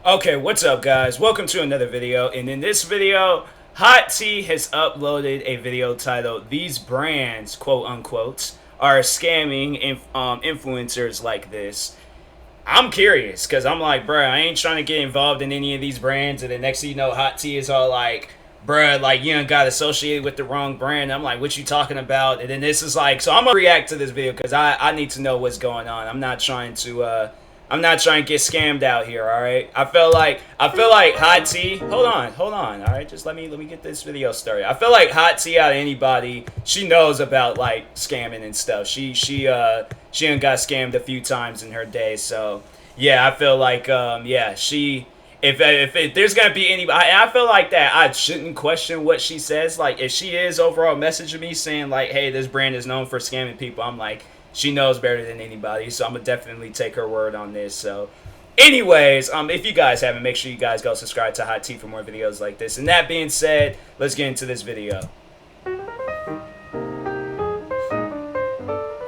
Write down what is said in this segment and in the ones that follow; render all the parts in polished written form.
Okay, what's up guys? Welcome to another video, and in this video, Hot T has uploaded a video titled "These brands, quote unquote, are scamming influencers like this." I'm curious, because I'm like, bruh, I ain't trying to get involved in any of these brands, and the next thing you know, Hot T is all like, bruh, like, you done got associated with the wrong brand. I'm like, what you talking about? And then this is like, so I'm gonna react to this video, because I need to know what's going on. I'm not trying to get scammed out here, all right? I feel like Hot T. Hold on, all right? Just let me get this video started. I feel like Hot T out of anybody, she knows about like scamming and stuff. She done got scammed a few times in her day, so yeah, I feel like yeah, she. If there's gonna be anybody, I feel like that I shouldn't question what she says. Like if she is overall messaging me saying like, hey, this brand is known for scamming people, I'm like, she knows better than anybody, so I'm gonna definitely take her word on this. So, anyways, if you guys haven't, make sure you guys go subscribe to Hot Tea for more videos like this. And that being said, let's get into this video.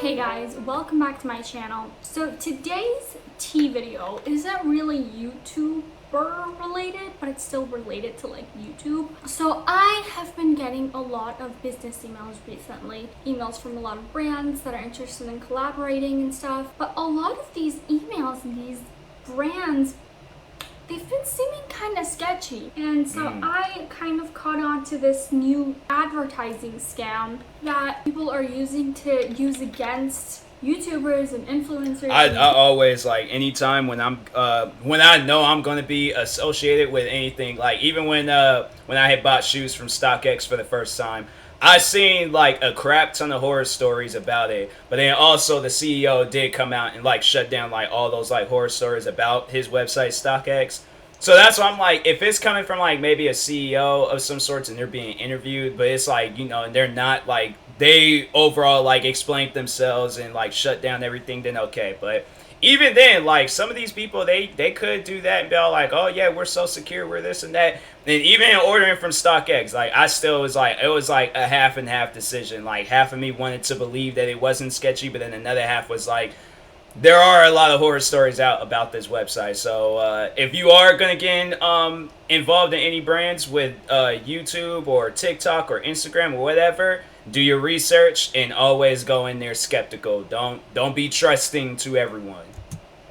Hey guys, welcome back to my channel. So today's tea video isn't really YouTuber related, but it's still related to like YouTube. So I have been getting a lot of business emails recently, emails from a lot of brands that are interested in collaborating and stuff. But a lot of these emails and these brands, they've been seeming kind of sketchy. And so I kind of caught on to this new advertising scam that people are using to use against YouTubers and influencers. I always like anytime when when I know I'm gonna be associated with anything, like even when I had bought shoes from StockX for the first time, I seen like a crap ton of horror stories about it. But then also the CEO did come out and like shut down like all those like horror stories about his website StockX. So that's why I'm like, if it's coming from like maybe a CEO of some sorts and they're being interviewed, but it's like, you know, and they're not like, they overall like explained themselves and like shut down everything, then okay. But even then, like some of these people, they could do that and be all like, oh yeah, we're so secure, we're this and that. And even in ordering from StockX, like I still was like, it was like a half and half decision. Like half of me wanted to believe that it wasn't sketchy, but then another half was like, there are a lot of horror stories out about this website. So if you are going to get involved in any brands with YouTube or TikTok or Instagram or whatever, do your research and always go in there skeptical. Don't be trusting to everyone.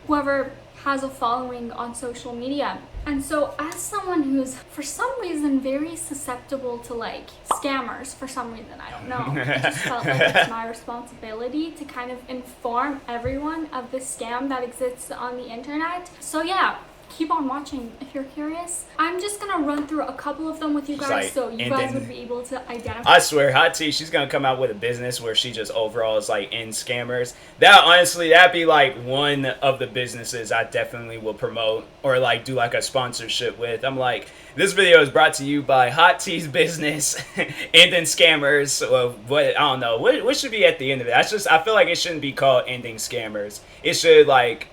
Whoever has a following on social media. And so as someone who's for some reason very susceptible to like scammers, for some reason, I don't know, I just felt like it's my responsibility to kind of inform everyone of the scam that exists on the internet. So yeah, keep on watching if you're curious. I'm just gonna run through a couple of them with you guys, like, so you guys would be able to identify. I swear, Hot T, she's gonna come out with a business where she just overall is like in scammers. That honestly, that'd be like one of the businesses I definitely will promote or like do like a sponsorship with. I'm like, this video is brought to you by Hot T's business ending scammers. What I don't know, what should be at the end of it? I feel like it shouldn't be called ending scammers. It should like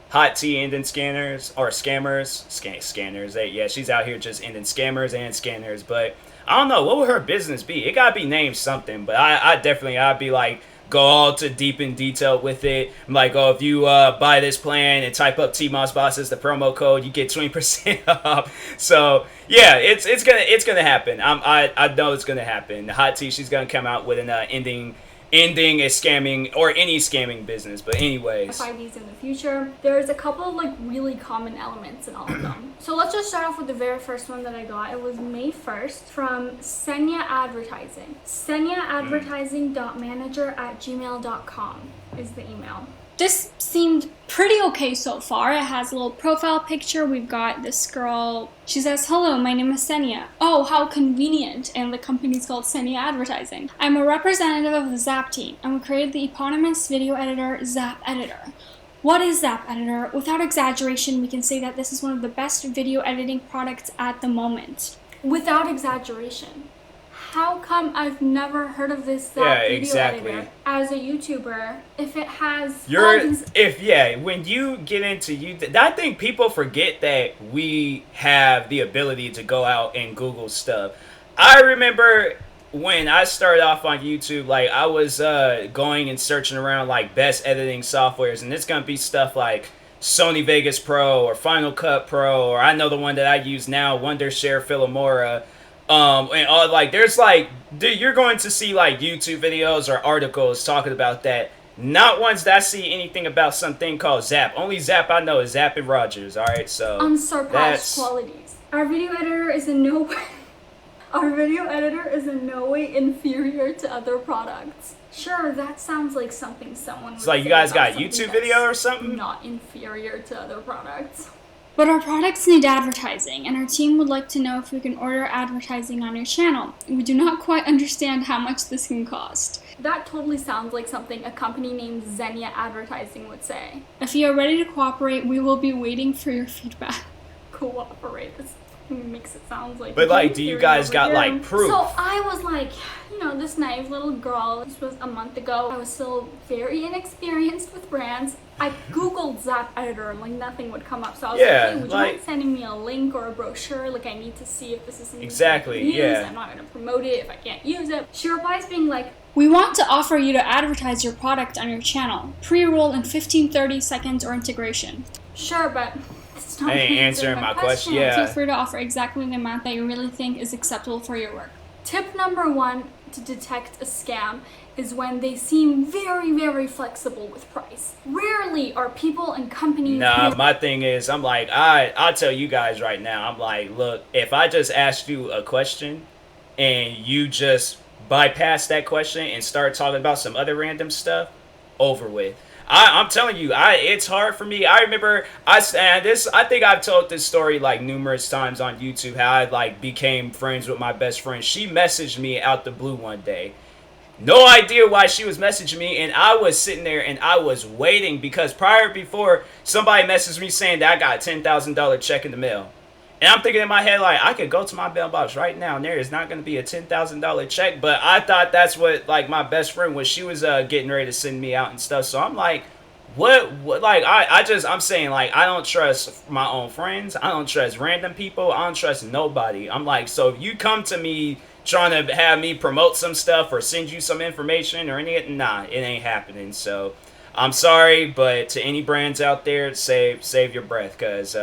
Hot T ending scanners or scammers, scanners. Yeah, she's out here just ending scammers and scanners. But I don't know, what would her business be? It gotta be named something. But I'd be like, go all to deep in detail with it. I'm like, oh, if you buy this plan and type up TMossBoss as the promo code, you get 20% off. So yeah, it's gonna happen. I know it's gonna happen. Hot T, she's gonna come out with an ending a scamming or any scamming business. But anyways, identify these in the future. There's a couple of like really common elements in all of them. So let's just start off with the very first one that I got. It was May 1st from Senya Advertising. senyaadvertising.manager@gmail.com is the email. This seemed pretty okay so far. It has a little profile picture. We've got this girl. She says, hello, my name is Senya. Oh, how convenient. And the company's called Senya Advertising. I'm a representative of the Zap team, and we created the eponymous video editor, Zap Editor. What is Zap Editor? Without exaggeration, we can say that this is one of the best video editing products at the moment. Without exaggeration. How come I've never heard of this Zap video editor as a YouTuber if it has when you get into YouTube, I think people forget that we have the ability to go out and Google stuff. I remember when I started off on YouTube, like I was going and searching around like best editing softwares, and it's gonna be stuff like Sony Vegas Pro or Final Cut Pro, or I know the one that I use now, Wondershare Filmora. And all, like, there's like, dude, you're going to see like YouTube videos or articles talking about that. Not ones that I see anything about something called Zap. Only Zap I know is Zap and Rogers. All right, so unsurpassed qualities. Our video editor is in no way. Our video editor is in no way inferior to other products. Sure, that sounds like something someone would it's like say you guys about got YouTube video or something. Not inferior to other products. But our products need advertising, and our team would like to know if we can order advertising on your channel. We do not quite understand how much this can cost. That totally sounds like something a company named Xenia Advertising would say. If you are ready to cooperate, we will be waiting for your feedback. Cooperate. This makes it sound like. But like, do you guys got like proof? So I was like, you know, this naive little girl. This was a month ago. I was still very inexperienced with brands. I googled Zap Editor and like nothing would come up. So I was like, hey, would you mind sending me a link or a brochure? Like, I need to see if this is something I can use. I'm not gonna promote it if I can't use it. She replies being like, we want to offer you to advertise your product on your channel. Pre-roll in 15-30 seconds or integration. Sure, but it's not answering my question. Yeah. Feel free to offer exactly the amount that you really think is acceptable for your work. Tip number 1 to detect a scam is when they seem very, very flexible with price. Rarely are people and companies... Nah, my thing is, I'm like, I'll tell you guys right now, I'm like, look, if I just asked you a question and you just bypass that question and start talking about some other random stuff, over with. I'm telling you, it's hard for me. I remember I think I've told this story like numerous times on YouTube, how I like became friends with my best friend. She messaged me out the blue one day. No idea why she was messaging me, and I was sitting there and I was waiting because before somebody messaged me saying that I got a $10,000 check in the mail. And I'm thinking in my head, like, I could go to my mailbox right now and there is not going to be a $10,000 check. But I thought that's what, like, my best friend was. She was getting ready to send me out and stuff. So I'm like, what like, I'm saying, like, I don't trust my own friends. I don't trust random people. I don't trust nobody. I'm like, so if you come to me trying to have me promote some stuff or send you some information or anything, nah, it ain't happening. So I'm sorry, but to any brands out there, save your breath, because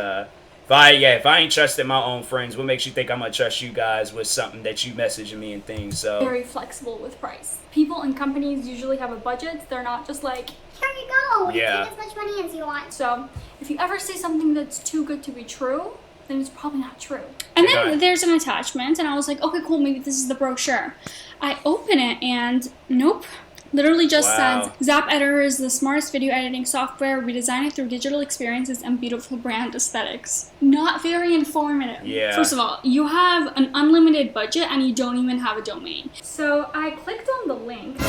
if I ain't trusting my own friends, what makes you think I'm gonna trust you guys with something that you messaging me and things? So very flexible with price. People and companies usually have a budget. They're not just like, here you go, take as much money as you want. So if you ever see something that's too good to be true, then it's probably not true. And then there's an attachment, and I was like, okay, cool, maybe this is the brochure. I open it, and nope. Literally just says, Zap Editor is the smartest video editing software. We design it through digital experiences and beautiful brand aesthetics. Not very informative. Yeah. First of all, you have an unlimited budget and you don't even have a domain. So I clicked on the link.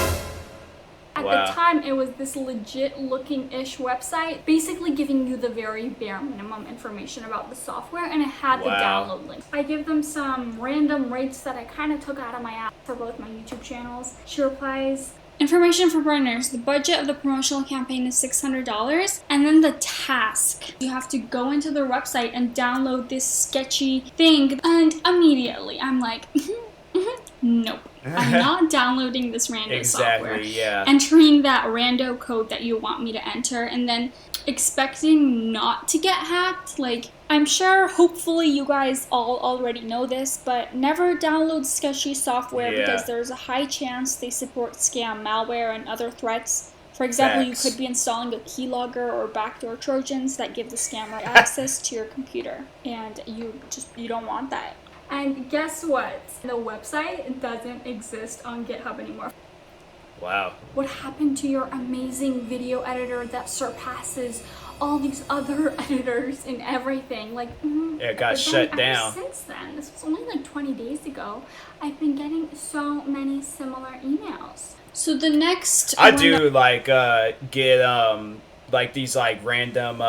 At the time, it was this legit looking-ish website, basically giving you the very bare minimum information about the software, and it had the download link. I give them some random rates that I kind of took out of my app for both my YouTube channels. She replies, information for beginners. The budget of the promotional campaign is $600. And then the task. You have to go into their website and download this sketchy thing. And immediately I'm like, nope. I'm not downloading this rando software. Entering that rando code that you want me to enter and then expecting not to get hacked. Like, I'm sure hopefully you guys all already know this, but never download sketchy software because there's a high chance they support scam, malware, and other threats. For example, you could be installing a keylogger or backdoor trojans that give the scammer access to your computer, and you don't want that. And guess what? The website doesn't exist on GitHub anymore. Wow. What happened to your amazing video editor that surpasses all these other editors and everything? Like, it got shut down. Since then, this was only like 20 days ago, I've been getting so many similar emails. So the next... I do like get like these like random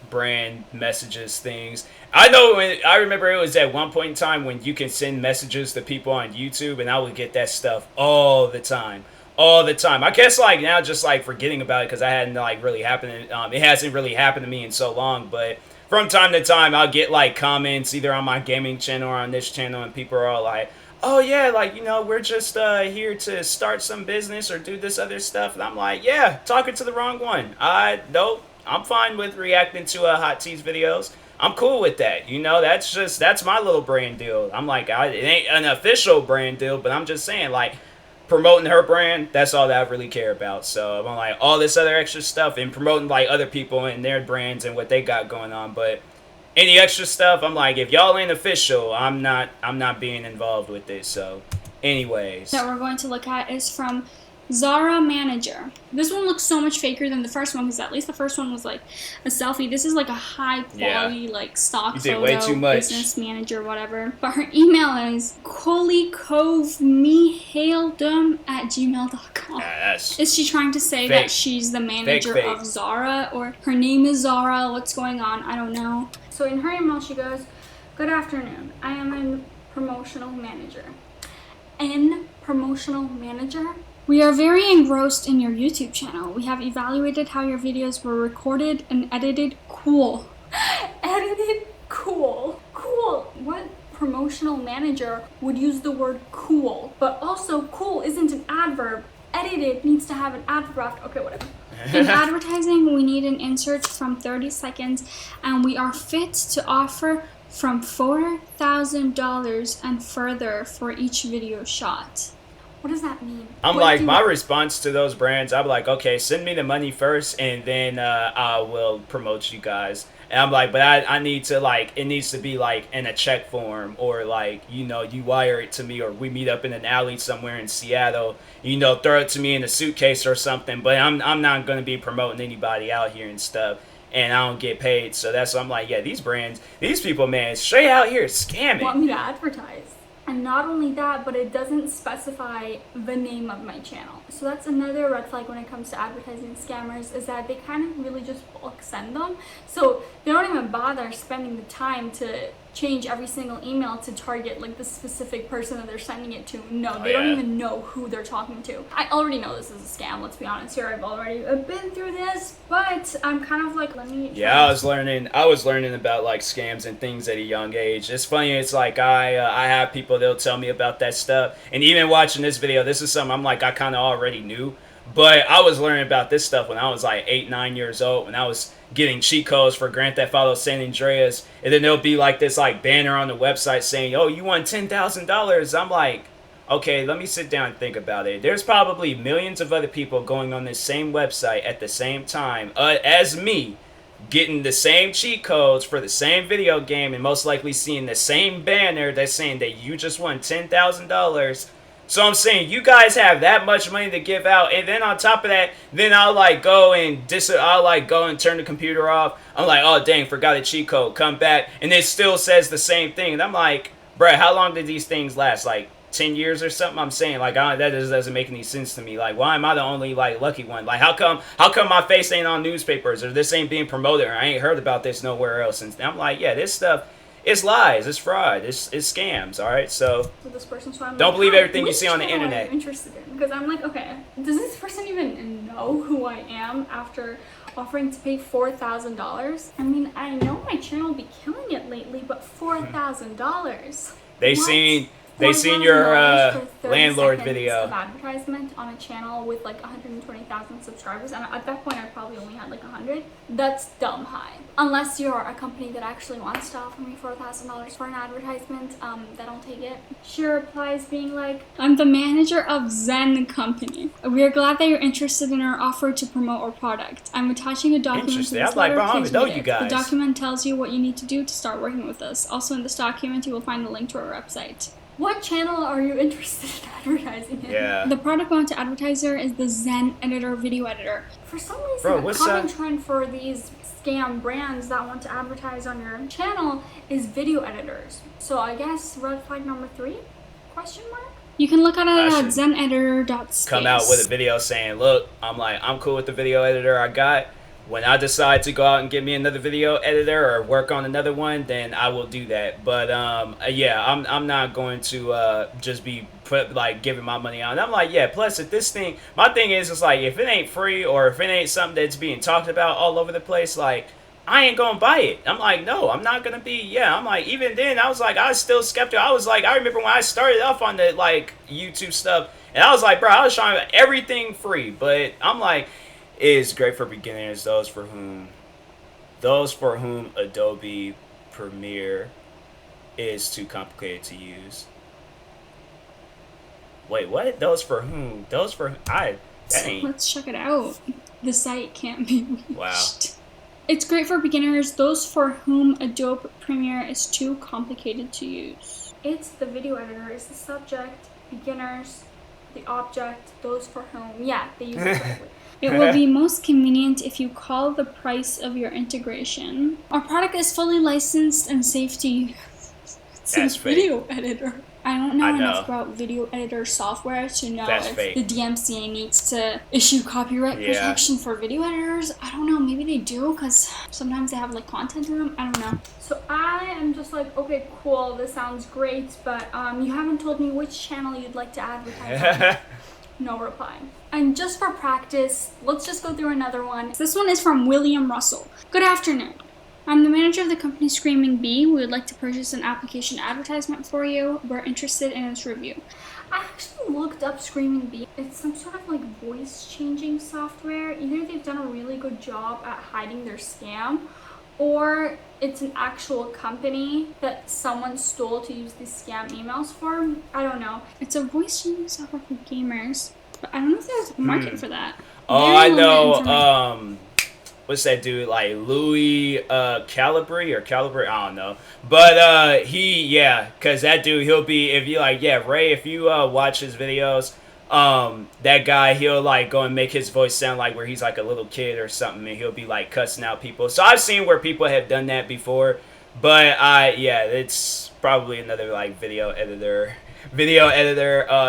brand messages things. I remember it was at one point in time when you can send messages to people on YouTube, and I would get that stuff all the time. I guess like now just like forgetting about it because I hadn't like really happened. It hasn't really happened to me in so long, but from time to time I'll get like comments either on my gaming channel or on this channel, and people are all like, oh yeah, like, you know, we're just here to start some business or do this other stuff. And I'm like, yeah, talking to the wrong one. Nope. I'm fine with reacting to Hot T's videos. I'm cool with that. You know, that's my little brand deal. I'm like, it ain't an official brand deal, but I'm just saying, like, promoting her brand, that's all that I really care about. So I'm like, all this other extra stuff and promoting like other people and their brands and what they got going on. But any extra stuff, I'm like, if y'all ain't official, I'm not being involved with it. So anyways, that we're going to look at is from Zara Manager. This one looks so much faker than the first one, because at least the first one was like a selfie. This is like a high quality like stock photo, way too much. business manager, whatever. But her email is kolikovmihaildum@gmail.com. Is she trying to say that she's the manager of Zara, or her name is Zara? What's going on? I don't know. So in her email she goes, "Good afternoon. I am a promotional manager." We are very engrossed in your YouTube channel. We have evaluated how your videos were recorded and edited. Cool. Edited? Cool. Cool. What promotional manager would use the word cool? But also, cool isn't an adverb. Edited needs to have an adverb after. Okay, whatever. In advertising, we need an insert from 30 seconds, and we are fit to offer from $4,000 and further for each video shot. What does that mean? I'm like, my response to those brands, I'm like, okay, send me the money first, and then I will promote you guys. And I'm like, but I need to, like, it needs to be like in a check form, or like, you know, you wire it to me, or we meet up in an alley somewhere in Seattle, you know, throw it to me in a suitcase or something. But I'm not going to be promoting anybody out here and stuff, and I don't get paid. So that's why I'm like, yeah, these brands, these people, man, straight out here scamming. Want me to advertise. And not only that, but it doesn't specify the name of my channel. So that's another red flag when it comes to advertising scammers, is that they kind of really just bulk send them. So they don't even bother spending the time to change every single email to target like the specific person that they're sending it to. No, they don't even know who they're talking to. I already know this is a scam, let's be honest here. I've already been through this, but I'm kind of like, let me... Yeah, I was learning about like scams and things at a young age. It's funny, it's like I have people, they'll tell me about that stuff. And even watching this video, this is something I'm like, I kind of already knew. But I was learning about this stuff when I was like 8, 9 years old, when I was getting cheat codes for Grand Theft Auto San Andreas. And then there'll be like this like banner on the website saying, oh, you won $10,000. I'm like, okay, let me sit down and think about it. There's probably millions of other people going on this same website at the same time as me, getting the same cheat codes for the same video game, and most likely seeing the same banner that's saying that you just won $10,000. So I'm saying, you guys have that much money to give out, and then on top of that, then I'll go and turn the computer off. I'm like, oh dang, forgot a cheat code. Come back, and it still says the same thing. And I'm like, bruh, how long did these things last? Like 10 years or something? I'm saying, like, that just doesn't make any sense to me. Like, why am I the only like lucky one? Like, how come my face ain't on newspapers, or this ain't being promoted, or I ain't heard about this nowhere else? And I'm like, yeah, this stuff, it's lies, it's fraud, it's scams, all right? So this person, so I'm don't like, believe everything you see on the internet. I'm interested in, because I'm like, okay, does this person even know who I am after offering to pay $4,000? I mean, I know my channel will be killing it lately, but $4,000. They seen your landlord video of advertisement on a channel with like 120,000 subscribers, and at that point I probably only had like 100. That's dumb high. Unless you're a company that actually wants to offer me $4,000 for an advertisement, then I'll take it. She replies being like, I'm the manager of Zen Company. We are glad that you're interested in our offer to promote our product. I'm attaching a document to this letter. Bro, I don't even know you guys. The document tells you what you need to do to start working with us. Also in this document you will find a link to our website. What channel are you interested in advertising in? Yeah. The product we want to advertiser is the Zen Editor video editor. For some reason, a common trend for these scam brands that want to advertise on your channel is video editors. So I guess red flag number 3? Question mark? You can look at it at zeneditor.space. Come out with a video saying, look, I'm cool with the video editor I got. When I decide to go out and get me another video editor or work on another one, then I will do that. But yeah, I'm not going to just be giving my money on. I'm like, yeah, plus if this thing, my thing is, it's like, if it ain't free or if it ain't something that's being talked about all over the place, like, I ain't gonna buy it. I'm like, no, I'm not gonna be, I'm like, even then, I was still skeptical. I was like, I remember when I started off on the, YouTube stuff, and I was like, bro, I was trying everything free, but I'm like, is great for beginners, those for whom those for whom Adobe Premiere is too complicated to use. Wait, what? Those for whom? Those for dang. Let's check it out. The site can't be reached. Wow. It's great for beginners, those for whom Adobe Premiere is too complicated to use. It's the video editor is the subject, beginners, the object, those for whom. Yeah, they use it correctly. It will be most convenient if you call the price of your integration. Our product is fully licensed and safe to use. It's a video editor. I don't know enough about video editor software to know if the DMCA needs to issue copyright protection for video editors. I don't know. Maybe they do because sometimes they have like content in them. I don't know. So I am just like, okay, cool. This sounds great, but you haven't told me which channel you'd like to advertise on. No reply. And just for practice, let's just go through another one. This one is from William Russell. Good afternoon. I'm the manager of the company Screaming Bee. We would like to purchase an application advertisement for you. We're interested in its review. I actually looked up Screaming Bee. It's some sort of like voice changing software. Either they've done a really good job at hiding their scam, or it's an actual company that someone stole to use these scam emails for. I don't know. It's a voice changing software for gamers, but I don't know if there's a market for that. Oh, I know. What's that dude, like Louis Calibri? I don't know. But because that dude, he'll be, if you like, Ray, if you watch his videos, that guy, he'll like go and make his voice sound like where he's like a little kid or something, and he'll be like cussing out people. So I've seen where people have done that before, but it's probably another like video editor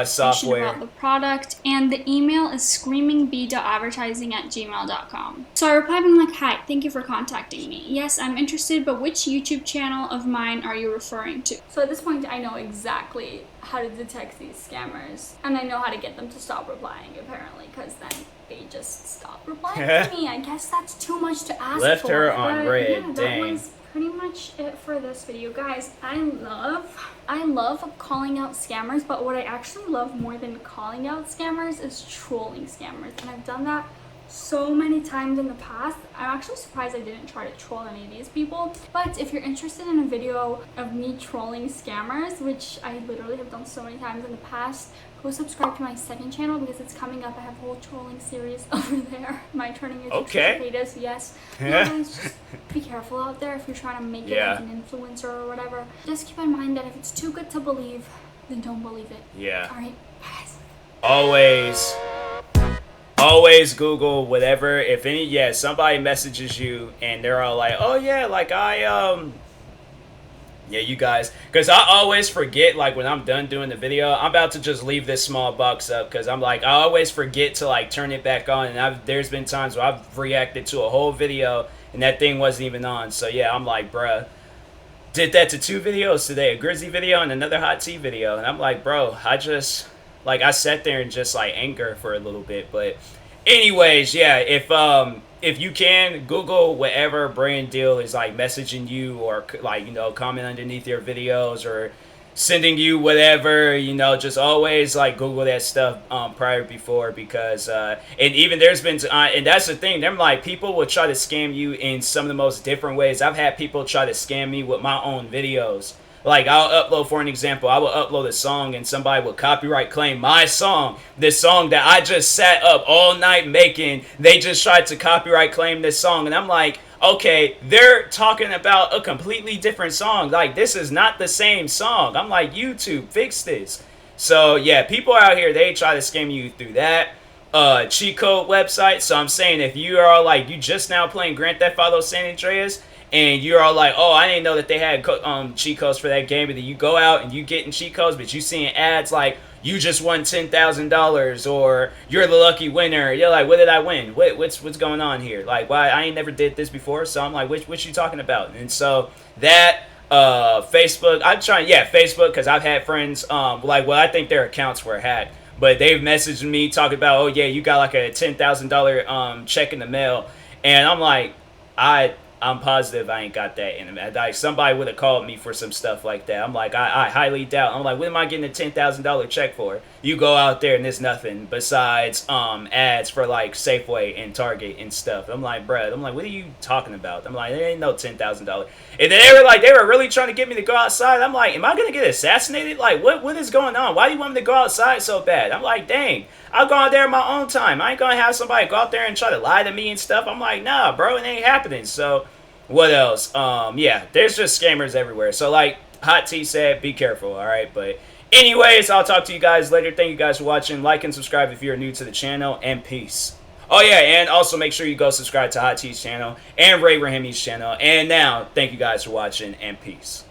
software. About the product, and the email is screamingbee.advertising@gmail.com. So I replied and like, hi, thank you for contacting me. Yes, I'm interested, but which YouTube channel of mine are you referring to? So at this point, I know exactly how to detect these scammers, and I know how to get them to stop replying, apparently, because then they just stop replying to me. I guess that's too much to ask Left for. her on red, yeah, dang. That was pretty much it for this video, guys. I love calling out scammers, but what I actually love more than calling out scammers is trolling scammers, and I've done that so many times in the past. I'm actually surprised I didn't try to troll any of these people. But if you're interested in a video of me trolling scammers, which I literally have done so many times in the past, go subscribe to my second channel because it's coming up. I have a whole trolling series over there. My turning your potatoes, yes. Guys, just be careful out there if you're trying to make it as an influencer or whatever. Just keep in mind that if it's too good to believe, then don't believe it. Yeah. Alright, guys. Always Google whatever. If somebody messages you and they're all like, oh yeah, like you guys, because I always forget, like when I'm done doing the video, I'm about to just leave this small box up because I'm like, I always forget to like turn it back on, and there's been times where I've reacted to a whole video and that thing wasn't even on. So yeah, I'm like, bruh, did that to 2 videos today, a Grizzly video and another Hot Tea video, and I'm like, bro, I sat there in just like anger for a little bit. But anyways, if you can, Google whatever brand deal is like messaging you or like, comment underneath your videos or sending you whatever, just always like Google that stuff before, because and even there's been and that's the thing, them like people will try to scam you in some of the most different ways. I've had people try to scam me with my own videos. Like, I'll upload, for an example, I will upload a song and somebody will copyright claim my song. This song that I just sat up all night making, they just tried to copyright claim this song. And I'm like, okay, they're talking about a completely different song. Like, this is not the same song. I'm like, YouTube, fix this. So, yeah, people out here, they try to scam you through that. Cheat code website. So I'm saying, if you are like, you just now playing Grand Theft Auto San Andreas, and you're all like, oh, I didn't know that they had cheat codes for that game. And then you go out and you getting cheat codes, but you seeing ads like, you just won $10,000 or you're the lucky winner. You're like, what did I win? What's going on here? Like, why? I ain't never did this before. So I'm like, what you talking about? And so that Facebook, Facebook, because I've had friends I think their accounts were hacked, but they've messaged me talking about, oh yeah, you got like a $10,000 check in the mail, and I'm like, I'm positive I ain't got that in him. Like somebody would have called me for some stuff like that. I'm like, I highly doubt. I'm like, what am I getting a $10,000 check for? You go out there and there's nothing besides ads for like Safeway and Target and stuff. I'm like, bruh, I'm like, what are you talking about? I'm like, there ain't no $10,000. And then they were really trying to get me to go outside. I'm like, am I gonna get assassinated? Like, what is going on? Why do you want me to go outside so bad? I'm like, dang, I'll go out there in my own time. I ain't gonna have somebody go out there and try to lie to me and stuff. I'm like, nah, bro, it ain't happening. So what else? Yeah, there's just scammers everywhere. So like Hot T said, be careful, all right? But anyways, I'll talk to you guys later. Thank you guys for watching. Like and subscribe if you're new to the channel, and peace. Oh yeah, and also make sure you go subscribe to Hot T's channel and Ray Rahimi's channel. And now, thank you guys for watching, and peace.